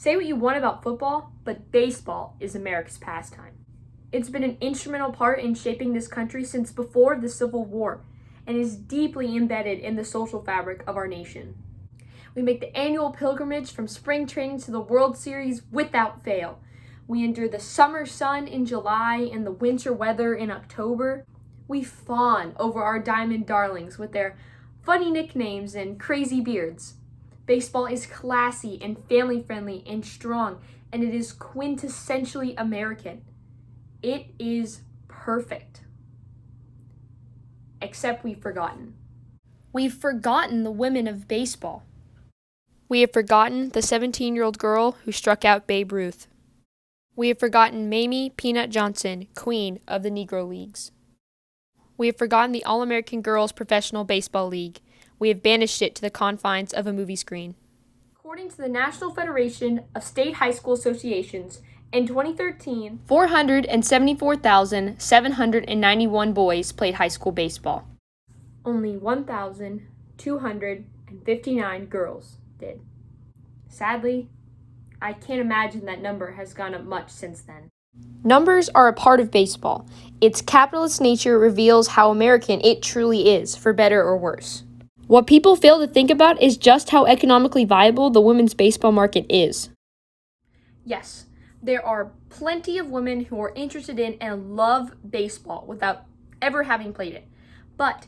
Say what you want about football, but baseball is America's pastime. It's been an instrumental part in shaping this country since before the Civil War and is deeply embedded in the social fabric of our nation. We make the annual pilgrimage from spring training to the World Series without fail. We endure the summer sun in July and the winter weather in October. We fawn over our diamond darlings with their funny nicknames and crazy beards. Baseball is classy and family-friendly and strong, and it is quintessentially American. It is perfect. Except we've forgotten. We've forgotten the women of baseball. We have forgotten the 17-year-old girl who struck out Babe Ruth. We have forgotten Mamie Peanut Johnson, queen of the Negro Leagues. We have forgotten the All-American Girls Professional Baseball League. We have banished it to the confines of a movie screen. According to the National Federation of State High School Associations, in 2013, 474,791 boys played high school baseball. Only 1,259 girls did. Sadly, I can't imagine that number has gone up much since then. Numbers are a part of baseball. Its capitalist nature reveals how American it truly is, for better or worse. What people fail to think about is just how economically viable the women's baseball market is. Yes, there are plenty of women who are interested in and love baseball without ever having played it. But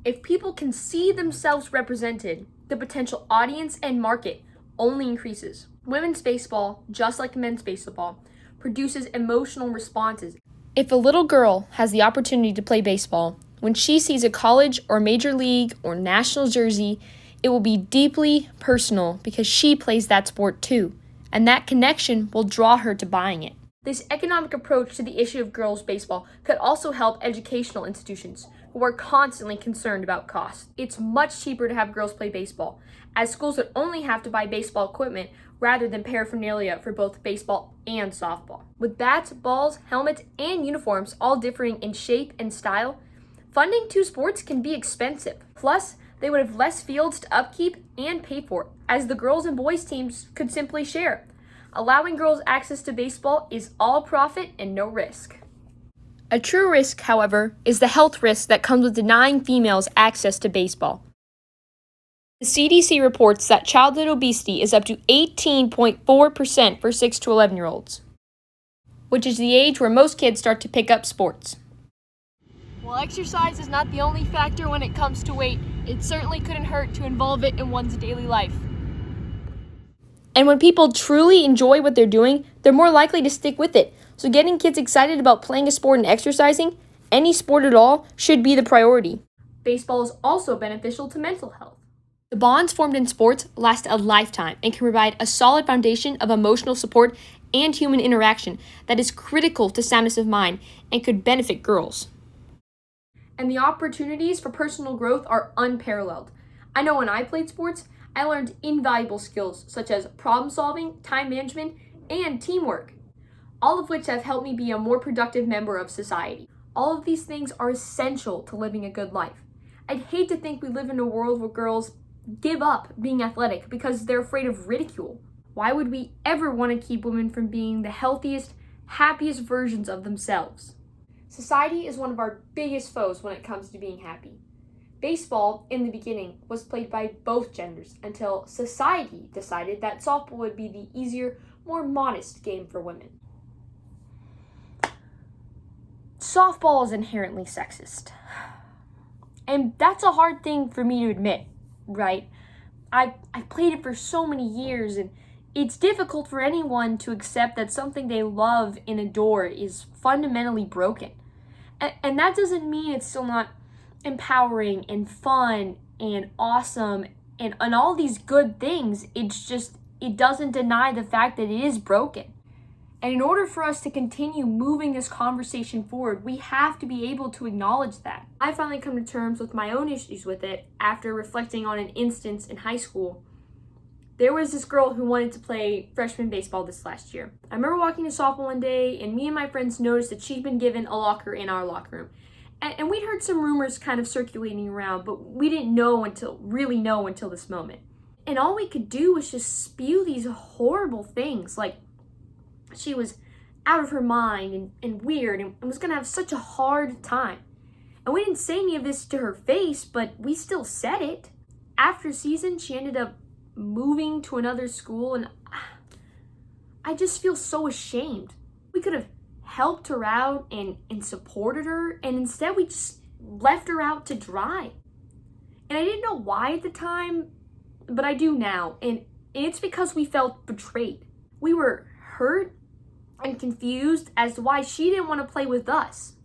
if people can see themselves represented, the potential audience and market only increases. Women's baseball, just like men's baseball, produces emotional responses. If a little girl has the opportunity to play baseball, when she sees a college or major league or national jersey, it will be deeply personal because she plays that sport too, and that connection will draw her to buying it. This economic approach to the issue of girls' baseball could also help educational institutions who are constantly concerned about costs. It's much cheaper to have girls play baseball, as schools would only have to buy baseball equipment rather than paraphernalia for both baseball and softball. With bats, balls, helmets, and uniforms all differing in shape and style, funding two sports can be expensive. Plus, they would have less fields to upkeep and pay for, as the girls and boys teams could simply share. Allowing girls access to baseball is all profit and no risk. A true risk, however, is the health risk that comes with denying females access to baseball. The CDC reports that childhood obesity is up to 18.4% for 6 to 11-year-olds, which is the age where most kids start to pick up sports. While exercise is not the only factor when it comes to weight, it certainly couldn't hurt to involve it in one's daily life. And when people truly enjoy what they're doing, they're more likely to stick with it. So getting kids excited about playing a sport and exercising, any sport at all, should be the priority. Baseball is also beneficial to mental health. The bonds formed in sports last a lifetime and can provide a solid foundation of emotional support and human interaction that is critical to soundness of mind and could benefit girls. And the opportunities for personal growth are unparalleled. I know when I played sports, I learned invaluable skills such as problem solving, time management, and teamwork, all of which have helped me be a more productive member of society. All of these things are essential to living a good life. I'd hate to think we live in a world where girls give up being athletic because they're afraid of ridicule. Why would we ever want to keep women from being the healthiest, happiest versions of themselves? Society is one of our biggest foes when it comes to being happy. Baseball, in the beginning, was played by both genders until society decided that softball would be the easier, more modest game for women. Softball is inherently sexist. And that's a hard thing for me to admit, right? I've played it for so many years, and it's difficult for anyone to accept that something they love and adore is fundamentally broken. And that doesn't mean it's still not empowering and fun and awesome and all these good things. It's just, it doesn't deny the fact that it is broken. And in order for us to continue moving this conversation forward, we have to be able to acknowledge that. I finally come to terms with my own issues with it after reflecting on an instance in high school. There was this girl who wanted to play freshman baseball this last year. I remember walking to softball one day, and me and my friends noticed that she'd been given a locker in our locker room. And we'd heard some rumors kind of circulating around, but we didn't really know until this moment. And all we could do was just spew these horrible things, like she was out of her mind and weird and was gonna have such a hard time. And we didn't say any of this to her face, but we still said it. After season, she ended up moving to another school, and I just feel so ashamed. We could have helped her out and supported her, and instead we just left her out to dry. And I didn't know why at the time, but I do now. And it's because we felt betrayed. We were hurt and confused as to why she didn't want to play with us.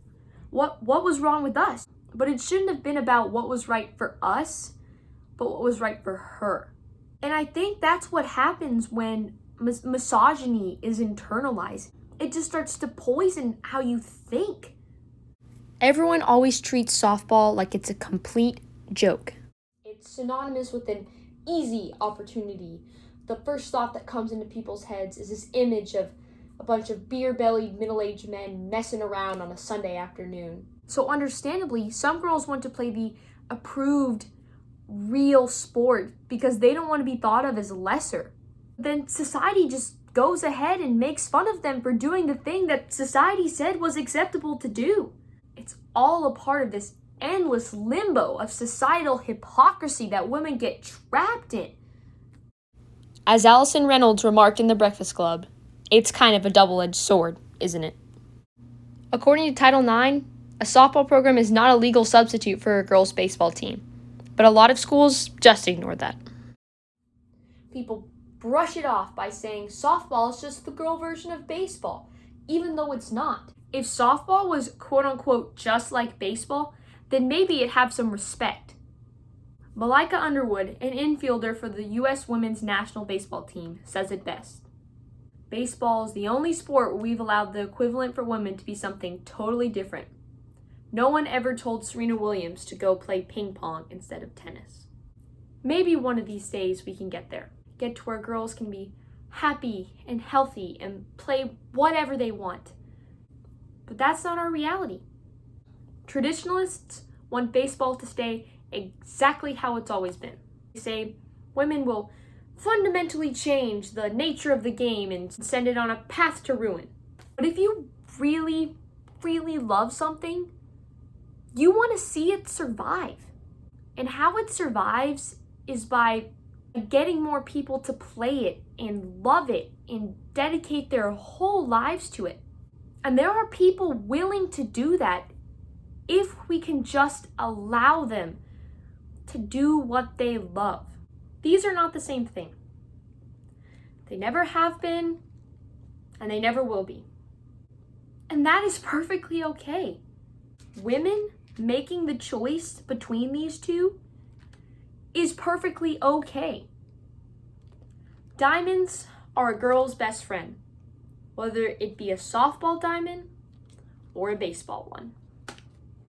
What was wrong with us? But it shouldn't have been about what was right for us, but what was right for her. And I think that's what happens when misogyny is internalized. It just starts to poison how you think. Everyone always treats softball like it's a complete joke. It's synonymous with an easy opportunity. The first thought that comes into people's heads is this image of a bunch of beer-bellied middle-aged men messing around on a Sunday afternoon. So understandably, some girls want to play the approved real sport because they don't want to be thought of as lesser. Then society just goes ahead and makes fun of them for doing the thing that society said was acceptable to do. It's all a part of this endless limbo of societal hypocrisy that women get trapped in. As Allison Reynolds remarked in The Breakfast Club, it's kind of a double-edged sword, isn't it? According to Title IX, a softball program is not a legal substitute for a girls' baseball team, but a lot of schools just ignore that. People brush it off by saying softball is just the girl version of baseball, even though it's not. If softball was quote-unquote just like baseball, then maybe it'd have some respect. Malika Underwood, an infielder for the U.S. women's national baseball team, says it best. Baseball is the only sport where we've allowed the equivalent for women to be something totally different. No one ever told Serena Williams to go play ping pong instead of tennis. Maybe one of these days we can get there. Get to where girls can be happy and healthy and play whatever they want. But that's not our reality. Traditionalists want baseball to stay exactly how it's always been. They say women will fundamentally change the nature of the game and send it on a path to ruin. But if you really, really love something, you want to see it survive. And how it survives is by getting more people to play it and love it and dedicate their whole lives to it. And there are people willing to do that if we can just allow them to do what they love. These are not the same thing. They never have been, and they never will be. And that is perfectly okay. Women making the choice between these two is perfectly okay. Diamonds are a girl's best friend, whether it be a softball diamond or a baseball one.